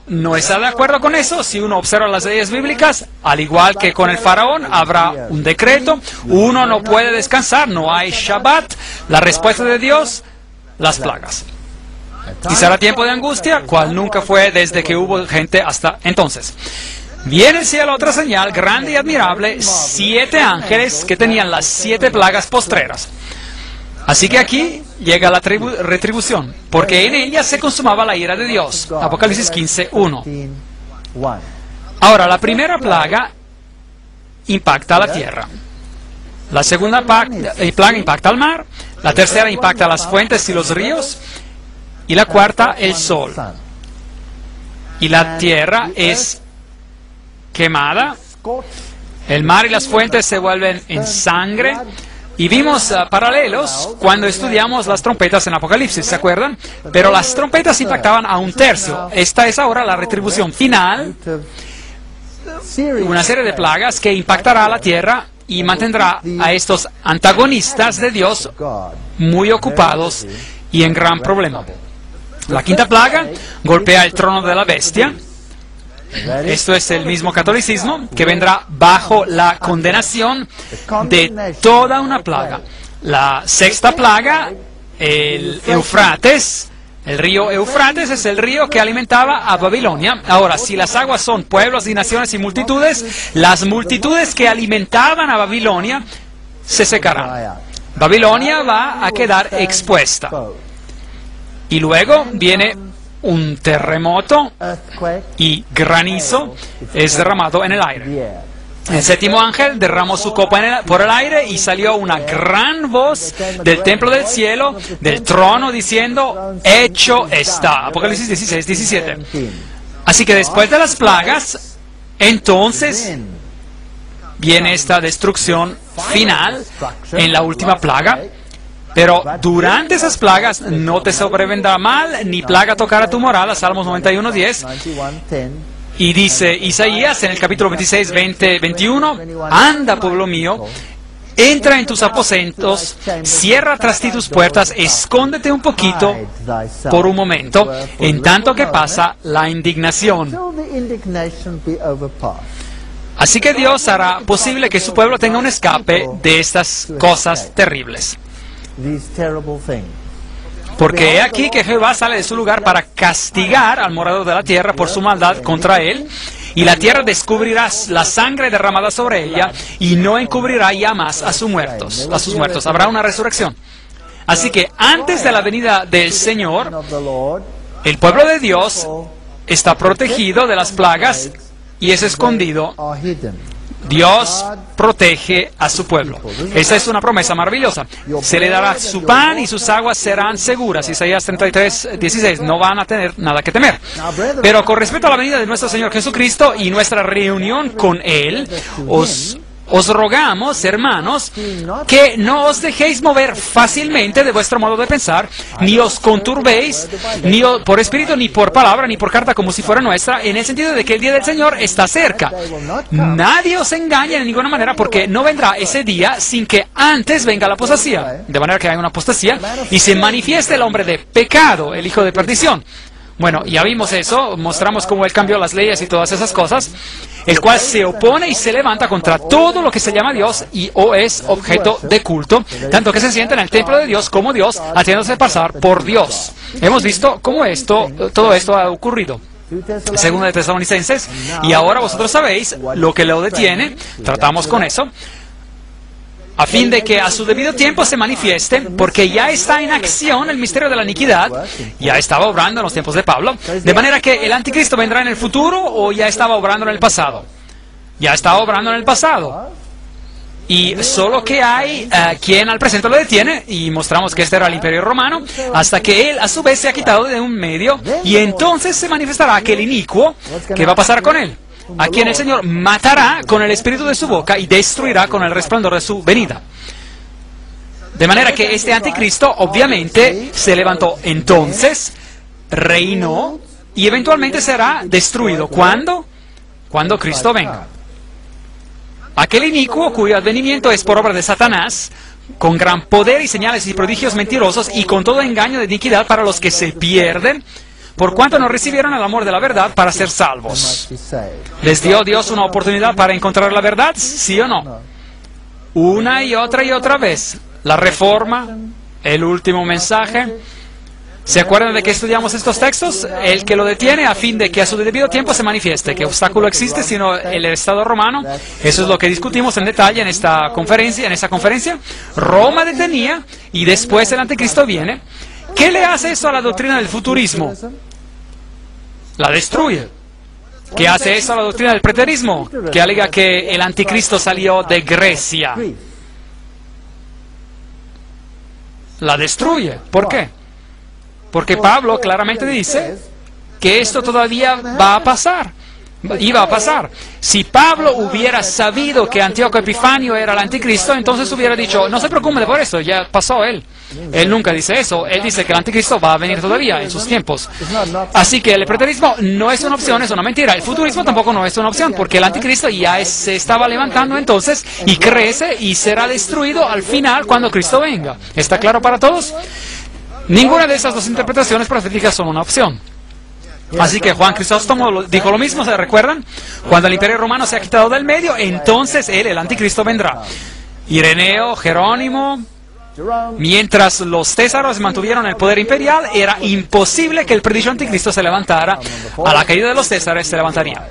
no está de acuerdo con eso, si uno observa las leyes bíblicas, al igual que con el faraón, habrá un decreto, uno no puede descansar, no hay Shabbat. La respuesta de Dios, las plagas. Y será tiempo de angustia, cual nunca fue desde que hubo gente hasta entonces. Viene el cielo otra señal grande y admirable, 7 ángeles que tenían las 7 plagas postreras. Así que aquí llega la retribución, porque en ella se consumaba la ira de Dios. Apocalipsis 15:1. Ahora, la primera plaga impacta a la tierra. La segunda plaga impacta al mar. La tercera impacta a las fuentes y los ríos. Y la cuarta, el sol. Y la tierra es quemada. El mar y las fuentes se vuelven en sangre. Y vimos paralelos cuando estudiamos las trompetas en Apocalipsis, ¿se acuerdan? Pero las trompetas impactaban a 1/3. Esta es ahora la retribución final, una serie de plagas que impactará a la tierra y mantendrá a estos antagonistas de Dios muy ocupados y en gran problema. La quinta plaga golpea el trono de la bestia. Esto es el mismo catolicismo que vendrá bajo la condenación de toda una plaga. La sexta plaga, el Eufrates, el río Eufrates es el río que alimentaba a Babilonia. Ahora, si las aguas son pueblos y naciones y multitudes, las multitudes que alimentaban a Babilonia se secarán. Babilonia va a quedar expuesta. Y luego viene un terremoto y granizo es derramado en el aire. El séptimo ángel derramó su copa por el aire y salió una gran voz del templo del cielo, del trono, diciendo, hecho está. Apocalipsis 16:17. Así que después de las plagas, entonces viene esta destrucción final en la última plaga. Pero durante esas plagas no te sobrevendrá mal, ni plaga tocará tu morada, Salmos 91:10. Y dice Isaías en el capítulo 26, 20, 21, anda, pueblo mío, entra en tus aposentos, cierra tras ti tus puertas, escóndete un poquito por un momento, en tanto que pasa la indignación. Así que Dios hará posible que su pueblo tenga un escape de estas cosas terribles. Porque he aquí que Jehová sale de su lugar para castigar al morador de la tierra por su maldad contra él, y la tierra descubrirá la sangre derramada sobre ella, y no encubrirá ya más a sus muertos. Habrá una resurrección. Así que antes de la venida del Señor, el pueblo de Dios está protegido de las plagas y es escondido. Dios protege a su pueblo. Esa es una promesa maravillosa. Se le dará su pan y sus aguas serán seguras. Isaías 33:16. No van a tener nada que temer. Pero con respecto a la venida de nuestro Señor Jesucristo y nuestra reunión con Él, os rogamos, hermanos, que no os dejéis mover fácilmente de vuestro modo de pensar, ni os conturbéis, ni por espíritu, ni por palabra, ni por carta como si fuera nuestra, en el sentido de que el día del Señor está cerca. Nadie os engañe de ninguna manera, porque no vendrá ese día sin que antes venga la apostasía, de manera que hay una apostasía, y se manifieste el hombre de pecado, el hijo de perdición. Bueno, ya vimos eso, mostramos cómo Él cambió las leyes y todas esas cosas, el cual se opone y se levanta contra todo lo que se llama Dios y o es objeto de culto, tanto que se sienta en el templo de Dios como Dios, haciéndose pasar por Dios. Hemos visto cómo todo esto ha ocurrido. Segunda de Tesalonicenses, y ahora vosotros sabéis lo que lo detiene, tratamos con eso, a fin de que a su debido tiempo se manifieste, porque ya está en acción el misterio de la iniquidad, ya estaba obrando en los tiempos de Pablo, de manera que el anticristo vendrá en el futuro o ya estaba obrando en el pasado. Ya estaba obrando en el pasado. Y solo que hay quien al presente lo detiene, y mostramos que este era el Imperio Romano, hasta que él a su vez se ha quitado de un medio, y entonces se manifestará aquel inicuo. ¿Qué va a pasar con él? A quien el Señor matará con el espíritu de su boca y destruirá con el resplandor de su venida. De manera que este anticristo obviamente se levantó entonces, reinó y eventualmente será destruido. ¿Cuándo? Cuando Cristo venga. Aquel inicuo cuyo advenimiento es por obra de Satanás, con gran poder y señales y prodigios mentirosos y con todo engaño de iniquidad para los que se pierden, por cuanto no recibieron el amor de la verdad para ser salvos. ¿Les dio Dios una oportunidad para encontrar la verdad? ¿Sí o no? Una y otra vez. La Reforma, el último mensaje. ¿Se acuerdan de que estudiamos estos textos? El que lo detiene a fin de que a su debido tiempo se manifieste. ¿Qué obstáculo existe sino el Estado romano? Eso es lo que discutimos en detalle en esta conferencia. Roma detenía y después el anticristo viene. ¿Qué le hace eso a la doctrina del futurismo? La destruye. ¿Qué hace eso a la doctrina del preterismo? Que alega que el anticristo salió de Grecia. La destruye. ¿Por qué? Porque Pablo claramente dice que esto todavía va a pasar. Iba a pasar. Si Pablo hubiera sabido que Antíoco Epifanio era el anticristo, entonces hubiera dicho, no se preocupe por eso, ya pasó él. Él nunca dice eso. Él dice que el anticristo va a venir todavía en sus tiempos. Así que el preterismo no es una opción, es una mentira. El futurismo tampoco no es una opción, porque el anticristo ya se estaba levantando entonces y crece y será destruido al final cuando Cristo venga. ¿Está claro para todos? Ninguna de esas dos interpretaciones proféticas son una opción. Así que Juan Crisóstomo dijo lo mismo, ¿se recuerdan? Cuando el imperio romano se ha quitado del medio, entonces él, el anticristo, vendrá. Ireneo, Jerónimo, mientras los césaros mantuvieron el poder imperial, era imposible que el predicho anticristo se levantara. A la caída de los césares se levantaría.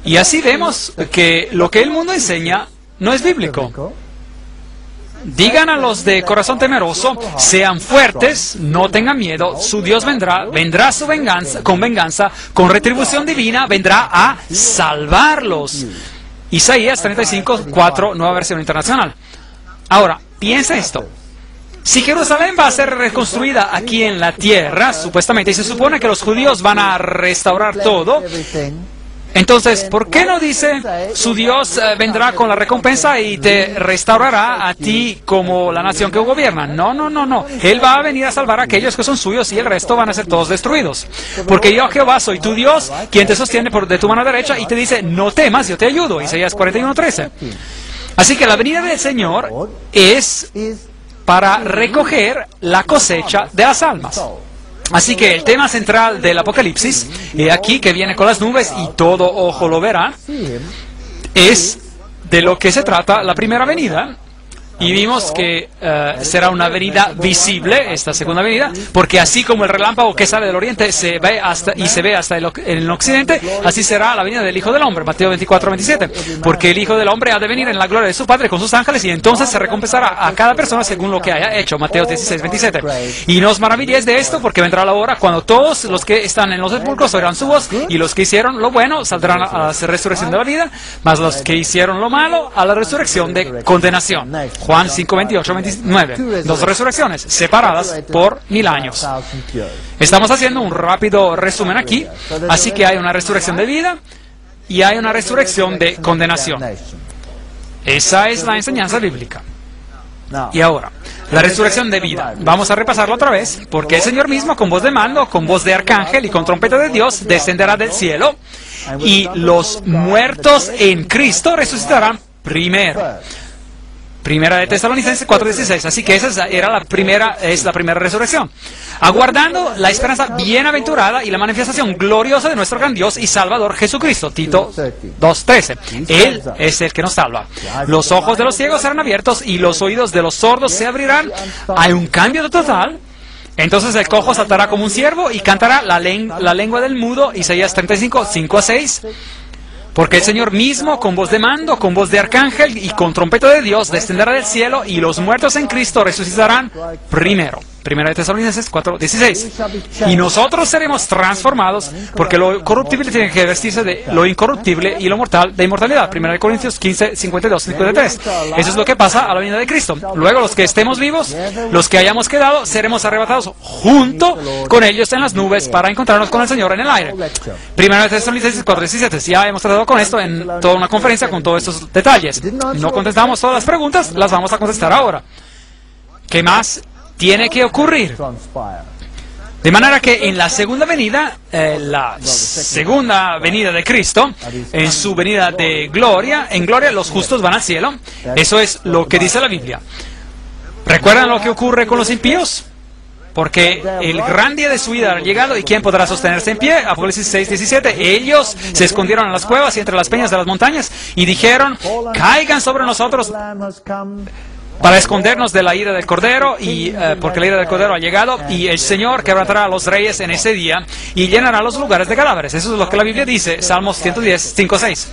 Y así vemos que lo que el mundo enseña no es bíblico. Digan a los de corazón temeroso, sean fuertes, no tengan miedo, su Dios vendrá su venganza, con retribución divina, vendrá a salvarlos. Isaías 35:4, nueva versión internacional. Ahora, piensa esto. Si Jerusalén va a ser reconstruida aquí en la tierra, supuestamente, y se supone que los judíos van a restaurar todo, entonces, ¿por qué no dice, su Dios vendrá con la recompensa y te restaurará a ti como la nación que gobierna? No. Él va a venir a salvar a aquellos que son suyos y el resto van a ser todos destruidos. Porque yo, Jehová, soy tu Dios, quien te sostiene de tu mano derecha y te dice, no temas, yo te ayudo. Isaías 41:13. Así que la venida del Señor es para recoger la cosecha de las almas. Así que el tema central del Apocalipsis, aquí que viene con las nubes y todo ojo lo verá, es de lo que se trata la primera venida. Y vimos que será una venida visible, esta segunda venida, porque así como el relámpago que sale del oriente se ve hasta el occidente, así será la venida del Hijo del Hombre, Mateo 24:27. Porque el Hijo del Hombre ha de venir en la gloria de su Padre con sus ángeles y entonces se recompensará a cada persona según lo que haya hecho, Mateo 16:27. Y no os maravilléis de esto, porque vendrá la hora cuando todos los que están en los sepulcros oirán su voz, y los que hicieron lo bueno saldrán a la resurrección de la vida, mas los que hicieron lo malo a la resurrección de condenación. Juan 5:28-29. Dos resurrecciones separadas por 1000 años. Estamos haciendo un rápido resumen aquí. Así que hay una resurrección de vida y hay una resurrección de condenación. Esa es la enseñanza bíblica. Y ahora, la resurrección de vida. Vamos a repasarlo otra vez, porque el Señor mismo, con voz de mando, con voz de arcángel y con trompeta de Dios, descenderá del cielo, y los muertos en Cristo resucitarán primero. Primera de Tesalonicenses 4:16. Así que esa es la primera resurrección. Aguardando la esperanza bienaventurada y la manifestación gloriosa de nuestro gran Dios y Salvador Jesucristo. Tito 2:13. Él es el que nos salva. Los ojos de los ciegos serán abiertos y los oídos de los sordos se abrirán. Hay un cambio total. Entonces el cojo saltará como un ciervo y cantará la lengua del mudo. Isaías 35:5-6. Porque el Señor mismo, con voz de mando, con voz de arcángel y con trompeta de Dios, descenderá del cielo y los muertos en Cristo resucitarán primero. Primera de Tesalonicenses 4:16. Y nosotros seremos transformados, porque lo corruptible tiene que vestirse de lo incorruptible y lo mortal de inmortalidad. Primera de Corintios 15:52-53. Eso es lo que pasa a la venida de Cristo. Luego los que estemos vivos, los que hayamos quedado, seremos arrebatados junto con ellos en las nubes para encontrarnos con el Señor en el aire. Primera de Tesalonicenses 4:17. Ya hemos tratado con esto en toda una conferencia con todos estos detalles. No contestamos todas las preguntas, las vamos a contestar ahora. ¿Qué más tiene que ocurrir? De manera que en la segunda venida de Cristo, en su venida de gloria, en gloria los justos van al cielo. Eso es lo que dice la Biblia. ¿Recuerdan lo que ocurre con los impíos? porque el gran día de su ira ha llegado, ¿y quién podrá sostenerse en pie? Apocalipsis 6:17. Ellos se escondieron en las cuevas y entre las peñas de las montañas y dijeron, caigan sobre nosotros para escondernos de la ira del Cordero, y porque la ira del Cordero ha llegado, y el Señor quebrantará a los reyes en ese día y llenará los lugares de cadáveres. Eso es lo que la Biblia dice, Salmos 110, 5, 6.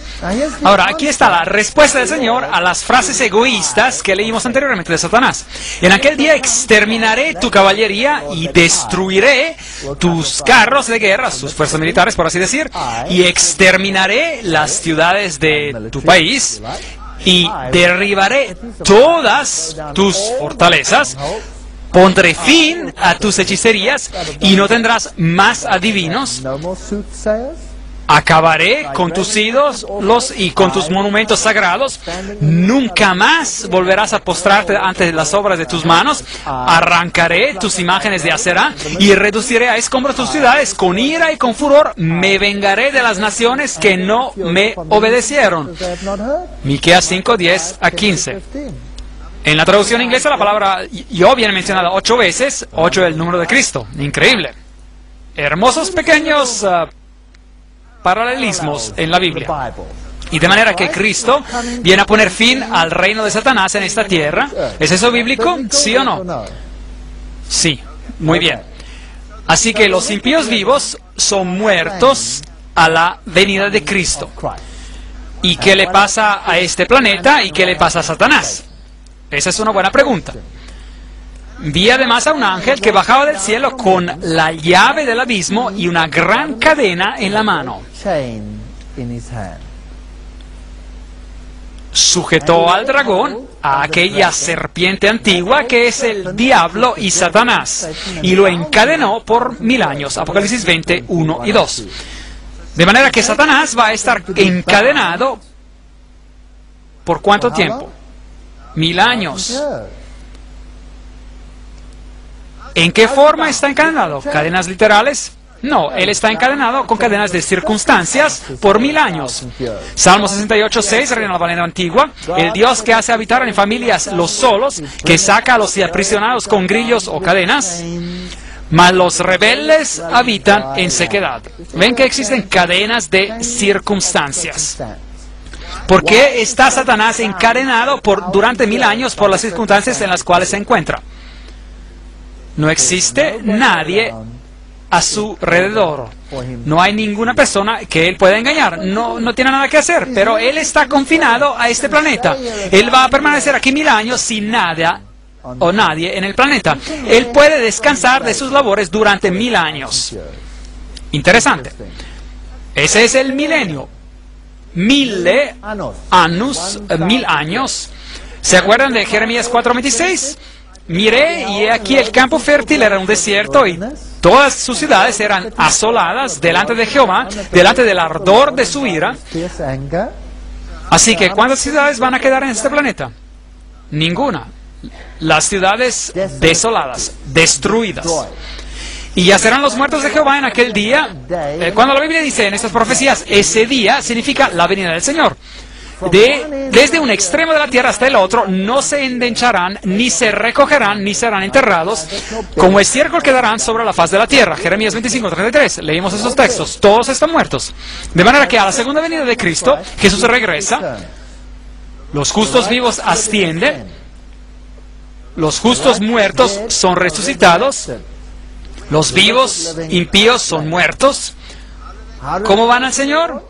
Ahora, aquí está la respuesta del Señor a las frases egoístas que leímos anteriormente de Satanás. En aquel día exterminaré tu caballería y destruiré tus carros de guerra, sus fuerzas militares, por así decir, y exterminaré las ciudades de tu país, y derribaré todas tus fortalezas, pondré fin a tus hechicerías y no tendrás más adivinos, acabaré con tus ídolos y con tus monumentos sagrados, nunca más volverás a postrarte ante las obras de tus manos, arrancaré tus imágenes de acera y reduciré a escombros tus ciudades, con ira y con furor me vengaré de las naciones que no me obedecieron. Miqueas 5, 10 a 15. En la traducción inglesa la palabra yo viene mencionada 8 veces, 8 es el número de Cristo. Increíble. Hermosos pequeños paralelismos en la Biblia. Y de manera que Cristo viene a poner fin al reino de Satanás en esta tierra. ¿Es eso bíblico? ¿Sí o no? Sí, muy bien. Así que los impíos vivos son muertos a la venida de Cristo. ¿Y qué le pasa a este planeta y qué le pasa a Satanás? Esa es una buena pregunta. Vi además a un ángel que bajaba del cielo con la llave del abismo y una gran cadena en la mano. Sujetó al dragón, a aquella serpiente antigua que es el diablo y Satanás, y lo encadenó por 1000 años. Apocalipsis 20, 1 y 2. De manera que Satanás va a estar encadenado ¿por cuánto tiempo? 1000 años. ¿En qué forma está encadenado? ¿Cadenas literales? No, él está encadenado con cadenas de circunstancias por 1000 años. Salmo 68, 6, Reina Valera Antigua. El Dios que hace habitar en familias los solos, que saca a los aprisionados con grillos o cadenas, mas los rebeldes habitan en sequedad. Ven que existen cadenas de circunstancias. ¿Por qué está Satanás encadenado durante 1000 años por las circunstancias en las cuales se encuentra? No existe nadie a su alrededor. No hay ninguna persona que él pueda engañar. No tiene nada que hacer, pero él está confinado a este planeta. Él va a permanecer aquí 1000 años sin nada o nadie en el planeta. Él puede descansar de sus labores durante 1000 años. Interesante. Ese es el milenio. 1000 años. ¿Se acuerdan de Jeremías 4:26? Miré, y aquí el campo fértil era un desierto, y todas sus ciudades eran asoladas delante de Jehová, delante del ardor de su ira. Así que, ¿cuántas ciudades van a quedar en este planeta? Ninguna. Las ciudades desoladas, destruidas. Y ya serán los muertos de Jehová en aquel día. Cuando la Biblia dice en estas profecías, ese día significa la venida del Señor. Desde un extremo de la tierra hasta el otro, no se endencharán, ni se recogerán, ni serán enterrados, como estiércol quedarán sobre la faz de la tierra. Jeremías 25:33. Leímos esos textos. Todos están muertos. De manera que a la segunda venida de Cristo, Jesús regresa, los justos vivos ascienden, los justos muertos son resucitados, los vivos impíos son muertos. ¿Cómo van al Señor?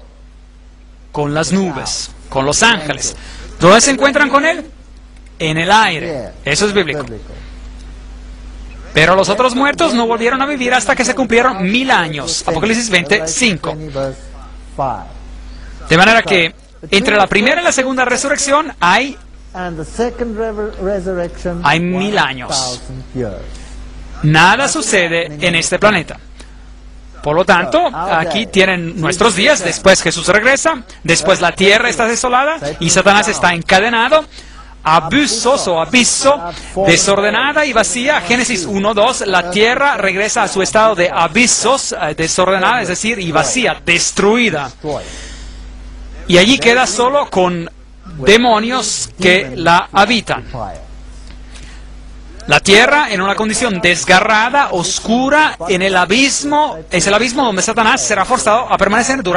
Con las nubes, con los ángeles. ¿Dónde se encuentran con Él? En el aire. Eso es bíblico. Pero los otros muertos no volvieron a vivir hasta que se cumplieron 1000 años. Apocalipsis 20:5. De manera que entre la primera y la segunda resurrección hay 1000 años. Nada sucede en este planeta. Por lo tanto, aquí tienen nuestros días, después Jesús regresa, después la tierra está desolada y Satanás está encadenado, abusos o abiso, desordenada y vacía. Génesis 1:2, la tierra regresa a su estado de abisos, desordenada, es decir, y vacía, destruida. Y allí queda solo con demonios que la habitan. La tierra en una condición desgarrada, oscura, en el abismo, es el abismo donde Satanás será forzado a permanecer durante